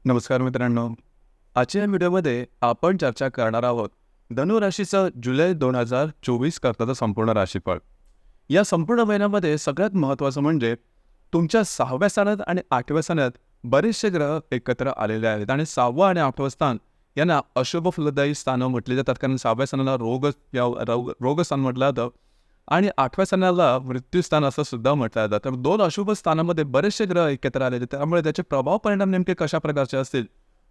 नमस्कार मित्रांनो. आजच्या व्हिडिओमध्ये आपण चर्चा करणार आहोत धनु राशीचं जुलै 2024 करताचं संपूर्ण राशीफळ. या संपूर्ण महिन्यामध्ये सगळ्यात महत्त्वाचं म्हणजे तुमच्या 6व्या स्थानात आणि 8व्या स्थानात बरेचसे ग्रह एकत्र आलेले आहेत आणि 6वं आणि 8वं स्थान यांना अशुभ फलदायी स्थानं म्हटली जातात, कारण 6व्या स्थानाला रोग स्थान म्हटलं जातं आणि 8व्या स्थानाला मृत्यूस्थान असं सुद्धा म्हटलं जातं. तर दोन अशुभ स्थानामध्ये बरेचसे ग्रह एकत्र आलेले, त्यामुळे त्याचे प्रभाव परिणाम नेमके कशा प्रकारचे असतील,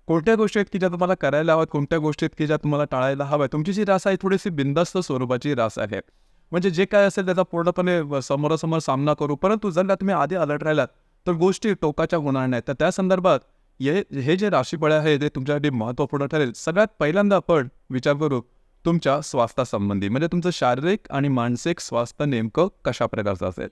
कोणत्या गोष्टी आहेत की ज्या तुम्हाला करायला हव्यात, कोणत्या गोष्टी आहेत की ज्या तुम्हाला टाळायला हव्यात. तुमची जी रास आहे थोडीशी बिनधास्त स्वरूपाची रास आहे, म्हणजे जे काय असेल त्याचा पूर्णपणे समोरासमोर सामना करू. परंतु जर का तुम्ही आधी अलर्ट राहिलात तर गोष्टी टोकाच्या होणार नाहीत. तर त्या संदर्भात हे जे राशीफळ आहे ते तुमच्यासाठी महत्त्वपूर्ण ठरेल. सगळ्यात पहिल्यांदा आपण विचार करू तुमच्या स्वास्थ्यासंबंधी, म्हणजे तुमचं शारीरिक आणि मानसिक स्वास्थ्य नेमकं कशा प्रकारचं असेल.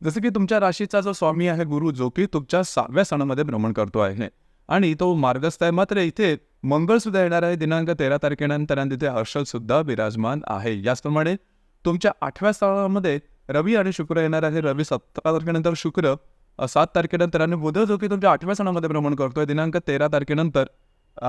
जसं की तुमच्या राशीचा जो स्वामी आहे गुरु, जो की तुमच्या 6व्या स्थानामध्ये भ्रमण करतो आहे आणि तो मार्गस्थ आहे. मात्र इथे मंगळ सुद्धा येणार आहे दिनांक 13 तारखेनंतर आणि तिथे हर्षल सुद्धा विराजमान आहे. याचप्रमाणे तुमच्या 8व्या स्थानामध्ये रवी आणि शुक्र येणार आहे. रवी 17 तारखेनंतर, शुक्र 7 तारखेनंतर आणि बुध जो की तुमच्या 8व्या स्थानामध्ये भ्रमण करतोय दिनांक 13 तारखेनंतर.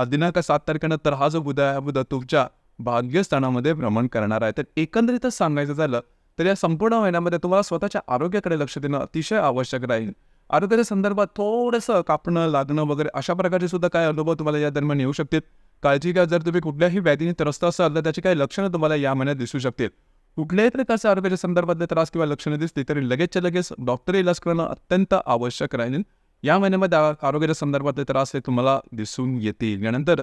दिनांक 7 तारखेनंतर हा जो बुध आहे, हा बुध तुमच्या भाग्यस्थानामध्ये भ्रमण करणार आहे. तर एकंदरीतच सांगायचं झालं तर या संपूर्ण महिन्यामध्ये तुम्हाला स्वतःच्या आरोग्याकडे लक्ष देणं अतिशय आवश्यक राहील. आरोग्याच्या संदर्भात थोडंसं कापणं लागणं वगैरे अशा प्रकारचे सुद्धा काही अनुभव तुम्हाला या दरम्यान येऊ शकतील. काळजी घ्या. जर तुम्ही कुठल्याही व्याधीने त्रस्त असाल तर त्याची काही लक्षणं तुम्हाला या महिन्यात दिसू शकतील. कुठल्याही प्रकारच्या आरोग्याच्या संदर्भातले त्रास किंवा लक्षणं दिसली तरी लगेचच्या लगेच डॉक्टरी इलाज करणं अत्यंत आवश्यक राहील. या महिन्यामध्ये आरोग्याच्या संदर्भातले त्रास हे तुम्हाला दिसून येतील. यानंतर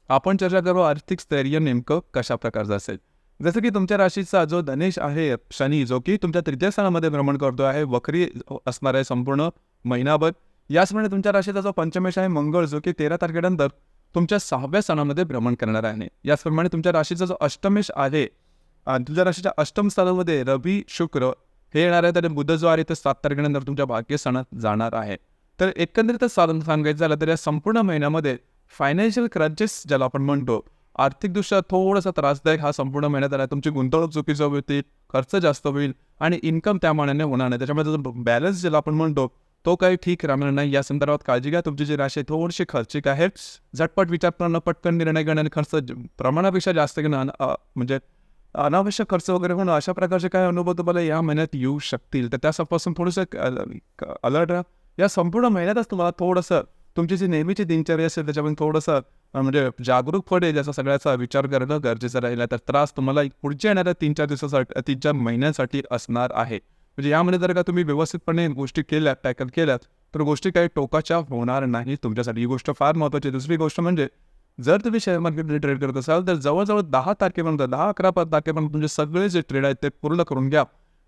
आपण चर्चा करू आर्थिक स्थैर्य नेमकं कशा प्रकारचं असेल. जसं की तुमच्या राशीचा जो धनेश आहे शनी, जो की तुमच्या 3ऱ्या स्थानामध्ये भ्रमण करतो आहे, वक्री असणार आहे संपूर्ण महिनाभर. याचप्रमाणे तुमच्या राशीचा जो पंचमेश आहे मंगळ, जो की 13 तारखेनंतर तुमच्या 6व्या स्थानामध्ये भ्रमण करणार आहे. याचप्रमाणे तुमच्या राशीचा जो अष्टमेश आहे, तुमच्या राशीच्या अष्टम स्थानामध्ये रवी शुक्र हे येणार आहेत आणि बुध जो आहे ते 7 तारखेनंतर तुमच्या भाग्यस्थानात जाणार आहे. तर एकंदरीतच सांगायचं झालं तर या संपूर्ण महिन्यामध्ये फायनान्शियल क्रंचेस ज्याला आपण म्हणतो, आर्थिकदृष्ट्या थोडासा त्रासदायक हा संपूर्ण महिन्यात आला. तुमची गुंतवणूक चुकीची होईल, खर्च जास्त होईल आणि इन्कम त्या मानाने होणार नाही. त्याच्यामुळे जो बॅलन्स ज्याला आपण म्हणतो तो काही ठीक राहणार नाही. या संदर्भात काळजी घ्या. तुमची जी राशी थोडीशी खर्चिक आहे. झटपट विचार करणं, पटकन निर्णय घेणं आणि खर्च प्रमाणापेक्षा जास्त घेणं, म्हणजे अनावश्यक खर्च वगैरे होणं, अशा प्रकारचे काही अनुभव तुम्हाला या महिन्यात येऊ शकतील. तर त्यापासून थोडंसं अलर्ट राहा. या संपूर्ण महिन्यातच तुम्हाला थोडंसं तुमची जी नेहमीची दिनचर्या असेल त्याच्यामध्ये थोडंसं म्हणजे जागरूक पडेल याचा सगळ्याचा विचार करणं गरजेचं राहील. तर त्रास तुम्हाला पुढच्या येणाऱ्या 3-4 दिवसासाठी 3-4 महिन्यांसाठी असणार आहे. म्हणजे यामध्ये जर का तुम्ही व्यवस्थितपणे गोष्टी केल्यात, टॅकल केल्यात तर गोष्टी काही टोकाच्या होणार नाही तुमच्यासाठी. ही गोष्ट फार महत्त्वाची आहे. दुसरी गोष्ट म्हणजे जर तुम्ही शेअर मार्केटमध्ये ट्रेड करत असाल तर जवळजवळ 10 तारखेपर्यंत 10-11 तारखेपर्यंत तुमचे सगळे जे ट्रेड आहेत ते पूर्ण करून घ्या.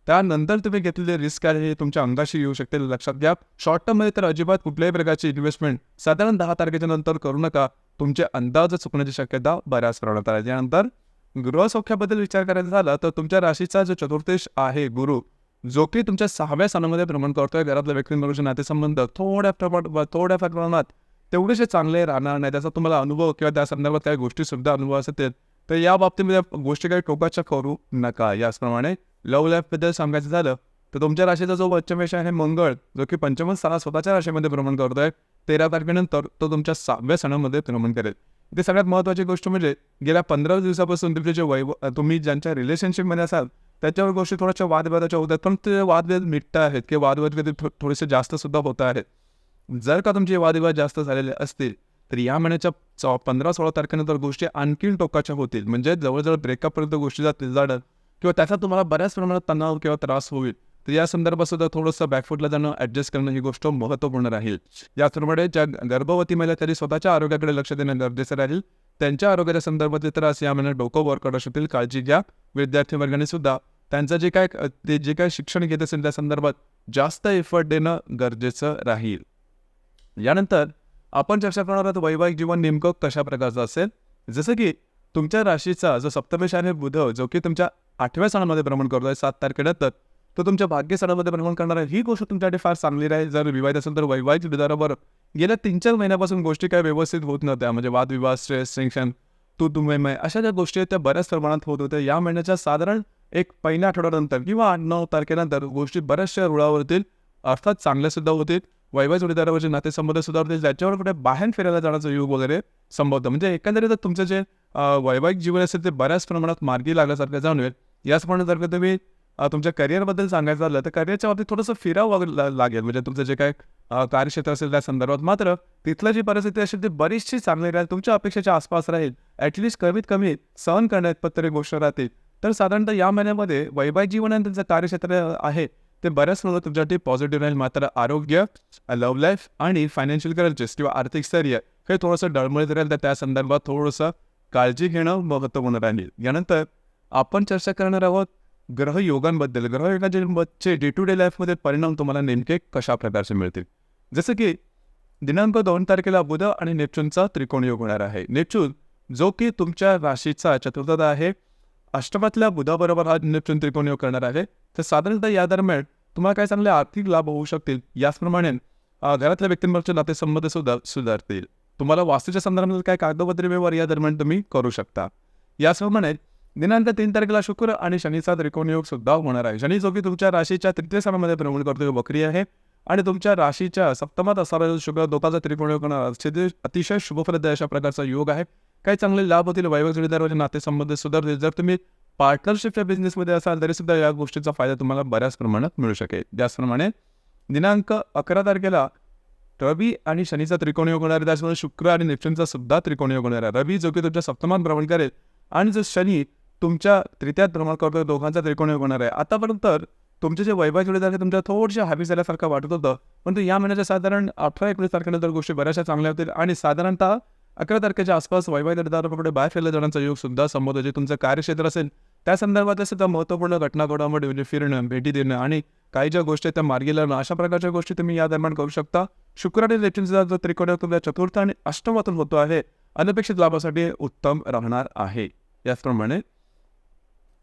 त्यानंतर तुम्ही घेतलेले रिस्क आहे हे तुमच्या अंगाशी येऊ शकते, लक्षात घ्या. शॉर्ट टर्ममध्ये तर अजिबात कुठल्याही प्रकारची इन्व्हेस्टमेंट साधारण 10 तारखेच्या नंतर करू नका. तुमचे अंदाज चुकण्याची शक्यता बऱ्याच प्रमाणात आहे. त्यानंतर गृहसौख्याबद्दल विचार करायचा झाला तर तुमच्या राशीचा जो चतुर्थेश आहे गुरु, जो की तुमच्या 6व्या स्थानामध्ये भ्रमण करतोय, घरातल्या व्यक्तींबरोबरचे नातेसंबंध थोड्या प्रमाणात तेवढेसे चांगले राहणार नाही. त्याचा तुम्हाला अनुभव किंवा त्या संदर्भात काही गोष्टी सुद्धा अनुभव असतील तर या बाबतीमध्ये गोष्टी काही टोकाच्या करू नका. याचप्रमाणे लव्ह लाईफबद्दल सांगायचं झालं तर तुमच्या राशीचा जो पंचमेश आहे मंगळ, जो की पंचम स्थानात स्वतःच्या राशीमध्ये भ्रमण करतोय, 13 तारखेनंतर तो तुमच्या 6व्या स्थानामध्ये भ्रमण करेल. इथे सगळ्यात महत्त्वाची गोष्ट म्हणजे गेल्या 15 दिवसापासून तुमचे जे तुम्ही ज्यांच्या रिलेशनशिपमध्ये असाल त्याच्यावर गोष्टी थोड्याशा वादविवादाच्या होतात, पण ते वादविवाद मिटत आहेत किंवा वादविवाद थोडेसे जास्त सुद्धा होत आहेत. जर का तुमचे वादविवाद जास्त झालेले असतील तर या महिन्याच्या 15-16 तारखेनंतर गोष्टी आणखीन टोकाच्या होतील. म्हणजे जवळजवळ ब्रेकअपपर्यंत गोष्टी जाणार किंवा त्याचा तुम्हाला बऱ्याच प्रमाणात तणाव किंवा त्रास होईल. तर या संदर्भात सुद्धा थोडंसं बॅकफूटला जाणं, ॲडजस्ट करणं ही गोष्ट महत्त्वपूर्ण राहील. याचप्रमाणे ज्या गर्भवती महिला तरी स्वतःच्या आरोग्याकडे लक्ष देणं गरजेचं राहील. त्यांच्या आरोग्याच्या संदर्भातले त्रास या महिन्यात डोकं वर करत असतील, काळजी घ्या. विद्यार्थी वर्गाने सुद्धा त्यांचं जे काय शिक्षण घेत असेल त्या संदर्भात जास्त एफर्ट देणं गरजेचं राहील. यानंतर आपण चर्चा करणार आहोत वैवाहिक जीवन नेमकं कशा प्रकारचं असेल. जसं की तुमच्या राशीचा जो सप्तमेश आहे बुध, जो की तुमच्या 8व्या स्थानामध्ये भ्रमण करतोय 7 तारखेनंतर, तो तुमच्या भाग्यस्थानामध्ये भ्रमण करणार आहे. ही गोष्ट तुमच्यासाठी फार चांगली राहील. जर विवाहित असेल तर वैवाहिक जोडीदाराबरोबर गेल्या 3-4 महिन्यापासून गोष्टी काही व्यवस्थित होत नव्हत्या, म्हणजे वादविवाद, स्ट्रेस, टेन्शन, तू-तू-मैं-मैं अशा ज्या गोष्टी आहेत त्या बऱ्याच प्रमाणात होत होत्या. या महिन्याच्या साधारण एक पहिल्या आठवड्यानंतर किंवा 8-9 तारखेनंतर गोष्टी बऱ्याचशा रुळावरतील, अर्थात चांगल्या सुद्धा होतील. वैवाहिक जोडीदारावरचे नातेसंबंध सुधारतील, ज्याच्यावर कुठे बाहेर फिरायला जाण्याचा योग वगैरे संभवतं. म्हणजे एकंदरीत तुमचं जे वैवाहिक जीवन असेल ते बऱ्याच प्रमाणात मार्गी लागल्यासारखं जाणवेल. याचप्रमाणे जर का तुम्ही तुमच्या करिअरबद्दल सांगायचं झालं तर करिअरच्या बाबतीत थोडंसं फिरावं लागेल. म्हणजे तुमचं जे काही कार्यक्षेत्र असेल त्या संदर्भात. मात्र तिथलं जी परिस्थिती असेल ती बरीचशी चांगली राहील, तुमच्या अपेक्षेच्या आसपास राहील. ॲटलिस्ट कमीत कमी सहन करण्यात तरी गोष्ट राहतील. तर साधारणतः या महिन्यामध्ये वैवाहिक जीवन आणि त्यांचं कार्यक्षेत्र आहे ते बऱ्याच प्रमाणात तुमच्यासाठी पॉझिटिव्ह राहील. मात्र आरोग्य, लव्ह लाईफ आणि फायनान्शियल क्रायसिस किंवा आर्थिक स्थैर्य हे थोडंसं डळमळीत राहील. तर त्या संदर्भात थोडंसं काळजी घेणं महत्त्वपूर्ण राहील. यानंतर आपण चर्चा करणार आहोत ग्रहयोगांबद्दल. ग्रहयोगांचे डे टू डे लाईफमध्ये परिणाम तुम्हाला नेमके कशा प्रकारचे मिळतील. जसं की दिनांक 2 तारखेला बुध आणि नेपच्यूनचा त्रिकोण योग होणार आहे. नेपच्यून जो की तुमच्या राशीचा चतुर्थात आहे, अष्टमातल्या बुधाबरोबर हा नेपच्यून त्रिकोण योग करणार आहे. तर साधारणतः या दरम्यान तुम्हाला काय चांगले आर्थिक लाभ होऊ शकतील. याचप्रमाणे घरातल्या व्यक्तींबरोबरचे नातेसंबंध सुधारतील. तुम्हाला वास्तूच्या संदर्भात काय कागदोपत्री व्यवहार या दरम्यान तुम्ही करू शकता. याचप्रमाणे दिनांक 3 तारखेला शुक्र आणि शनीचा त्रिकोण योग सुद्धा होणार आहे. शनी जो की तुमच्या राशीच्या तृतीय स्थानामध्ये भ्रमण करतोय, वक्री आहे आणि तुमच्या राशीच्या सप्तमात असणारा शुक्र दोघांचा त्रिकोण योग होणार अतिशय शुभप्रद अशा प्रकारचा योग आहे. काही चांगले लाभ होतील. वैवाहिक जोडीदाराचे नातेसंबंध सुधारतील. जर तुम्ही पार्टनरशिपच्या बिझनेसमध्ये असाल तरी सुद्धा या गोष्टीचा फायदा तुम्हाला बऱ्याच प्रमाणात मिळू शकेल. त्याचप्रमाणे दिनांक 11 तारखेला रवी आणि शनीचा त्रिकोण योग होणार आहे. त्याचप्रमाणे शुक्र आणि नेपच्यूनचा सुद्धा त्रिकोण योग होणार आहे. रवी जो की तुमच्या सप्तमात भ्रमण करेल आणि जो शनी तुमच्या तृतीयात भ्रमण करतोय, दोघांचा त्रिकोण योग होणार आहे. आतापर्यंत तुमचे जे वैवाहिक जोडीदार आहेत तुमच्या थोडीशा हवी झाल्यासारखं वाटत होतं, परंतु या महिन्याच्या साधारण 18-19 तारखेनंतर गोष्टी बऱ्याचशा चांगल्या होतील आणि साधारणतः 11 तारखेच्या आसपास वैवाहिक जोडीदाराकडे बाहेर फिरल्या जाण्याचा योग सुद्धा संभवतो. जे तुमचं कार्यक्षेत्र असेल त्या संदर्भात सुद्धा महत्त्वपूर्ण घटना घडामोडी म्हणजे फिरणं, भेटी देणं आणि काही ज्या गोष्टी आहेत त्या मार्गी लावणं, अशा प्रकारच्या गोष्टी तुम्ही या दरम्यान करू शकता. शुक्र आणि नेपच्यूनचा जो त्रिकोण योग तुमच्या चतुर्थ आणि अष्टमातून होतो आहे, अनपेक्षित लाभासाठी उत्तम राहणार आहे. याचप्रमाणे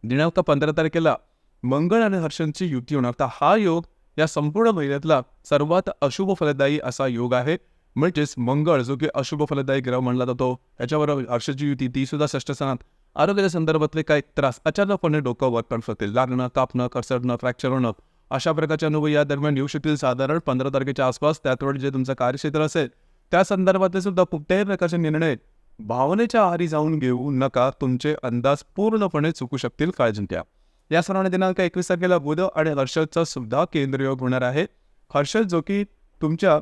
दिनांक 15 तारखेला मंगळ आणि हर्षणची युती होणार. तर हा योग या संपूर्ण महिन्यातला सर्वात अशुभ फलदायी असा योग आहे. म्हणजेच मंगळ जो की अशुभ फलदायी ग्रह म्हणला जातो, त्याच्याबरोबर हर्षची युती ती सुद्धा षष्ठ स्थानात. आरोग्याच्या संदर्भातले काही त्रास अचानकपणे डोकं वर होतील, लागणं, कापणं, घसरणं, फ्रॅक्चर होणं अशा प्रकारचे अनुभव या दरम्यान येऊ शकतील. साधारण 15 तारखेच्या आसपास. त्यातवेळी जे तुमचं कार्यक्षेत्र असेल त्या संदर्भातले सुद्धा कुठल्याही प्रकारचे निर्णय भावनेच्या आहारी जाऊन घेऊ नका. तुमचे अंदाज पूर्णपणे चुकू शकतील, काळजी घ्या. याचप्रमाणे दिनांक 21 तारखेला बुध आणि हर्षदचा सुद्धा केंद्रयोग होणार आहे. हर्षद जो की तुमच्या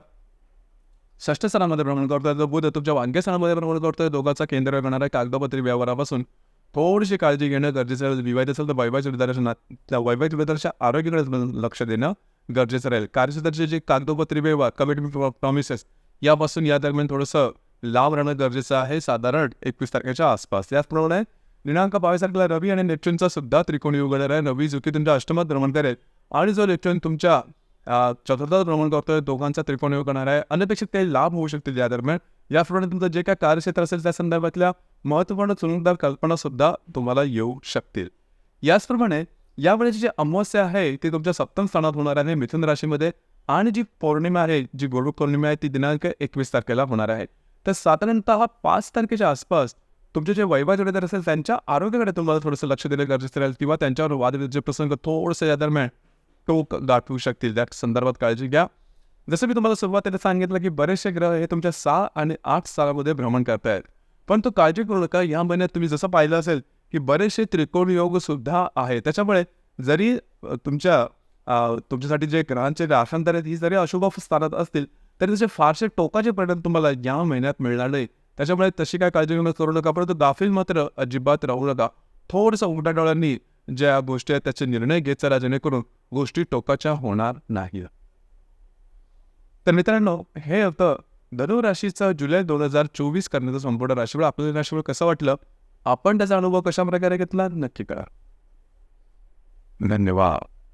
षष्ठ स्थानामध्ये भ्रमण करतोय, तर बुध तुमच्या वांग्य स्थानामध्ये भ्रमण करतोय, दोघांचा केंद्रयोग होणार आहे. कागदोपत्री व्यवहारापासून थोडीशी काळजी घेणं गरजेचं आहे. विवाहित असेल तर वैवाहिक जोडीदाराच्या आरोग्याकडे लक्ष देणं गरजेचं राहील. कार्यक्षेत्राचे जे कागदोपत्री व्यवहार, कमिटमेंट, प्रॉमिसेस यापासून या दरम्यान थोडंसं लांब राहणं गरजेचं आहे, साधारण 21 तारखेच्या आसपास. याचप्रमाणे दिनांक 22 तारखेला रवी आणि नेपच्यूनचा सुद्धा त्रिकोण योग होणार आहे. रवी जो की तुमच्या अष्टमात भ्रमण करेल आणि जो नेपच्यून तुमच्या चतुर्थात भ्रमण करतोय, दोघांचा त्रिकोण योग होणार आहे. अनपेक्षित काही लाभ होऊ शकतील या दरम्यान. याप्रमाणे तुमचं जे काही कार्यक्षेत्र असेल त्या संदर्भातल्या महत्त्वपूर्ण चुनखदार कल्पना सुद्धा तुम्हाला येऊ शकतील. याचप्रमाणे यावेळेची जी अमावस्या आहे ती तुमच्या सप्तम स्थानात होणार आहे मिथुन राशीमध्ये आणि जी पौर्णिमा आहे, जी गुरु पौर्णिमा आहे ती दिनांक 21 तारखेला होणार आहे. तर साधारणतः 5 तारखेच्या आसपास तुमचे जे वैवाहिक जोडीदार असेल त्यांच्या आरोग्याकडे तुम्हाला थोडंसं लक्ष देणं गरजेचं राहील किंवा त्यांच्यावर वादविवादाचे प्रसंग थोडंसं या दरम्यान टोक गाठवू शकतील. त्या संदर्भात काळजी घ्या. जसं मी तुम्हाला सुरुवातीला सांगितलं की बरेचसे ग्रह हे तुमच्या 6 आणि 8 स्थानामध्ये भ्रमण करतायत, पण तो काळजी करू नका. या महिन्यात तुम्ही जसं पाहिलं असेल की बरेचसे त्रिकोण योग सुद्धा आहे. त्याच्यामुळे जरी तुमच्यासाठी जे ग्रहांचे राशांतर आहेत ही जरी अशुभ स्थानात असतील तरी त्याचे फारसे टोकाचे परिणाम तुम्हाला या महिन्यात मिळणार नाही. त्याच्यामुळे तशी काय काळजी करू नका, परंतु गाफील मात्र अजिबात राहू नका. थोडंसं उघड्या डोळ्यांनी ज्या गोष्टी आहेत त्याचे निर्णय घेत चला, जेणेकरून गोष्टी टोकाच्या होणार नाही. तर मित्रांनो, हे होतं धनु राशीचं जुलै 2024 करण्याचं संपूर्ण राशीफळ. आपल्याला राशीफळ कसं वाटलं, आपण त्याचा अनुभव कशा प्रकारे घेतला, नक्की करा. धन्यवाद.